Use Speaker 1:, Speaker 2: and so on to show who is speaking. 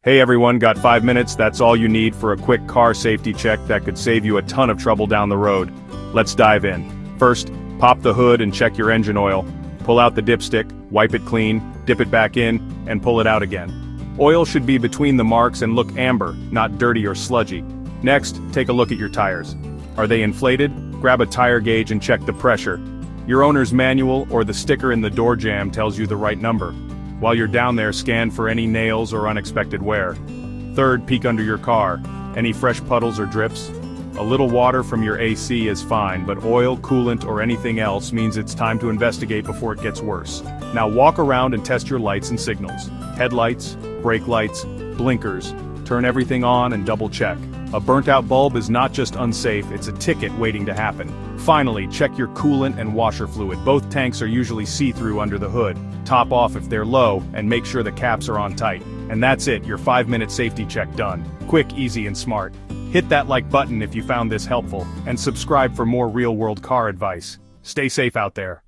Speaker 1: Hey everyone, got 5 minutes? That's all you need for a quick car safety check that could save you a ton of trouble down the road. Let's dive in. First, pop the hood and check your engine oil. Pull out the dipstick, wipe it clean, dip it back in, and pull it out again. Oil should be between the marks and look amber, not dirty or sludgy. Next, take a look at your tires. Are they inflated? Grab a tire gauge and check the pressure. Your owner's manual or the sticker in the door jamb tells you the right number. While you're down there, scan for any nails or unexpected wear. Third, peek under your car. Any fresh puddles or drips? A little water from your AC is fine, but oil, coolant, or anything else means it's time to investigate before it gets worse. Now walk around and test your lights and signals. Headlights, brake lights, blinkers. Turn everything on and double check. A burnt-out bulb is not just unsafe, it's a ticket waiting to happen. Finally, check your coolant and washer fluid. Both tanks are usually see-through under the hood. Top off if they're low, and make sure the caps are on tight. And that's it, your 5-minute safety check done. Quick, easy, and smart. Hit that like button if you found this helpful, and subscribe for more real-world car advice. Stay safe out there.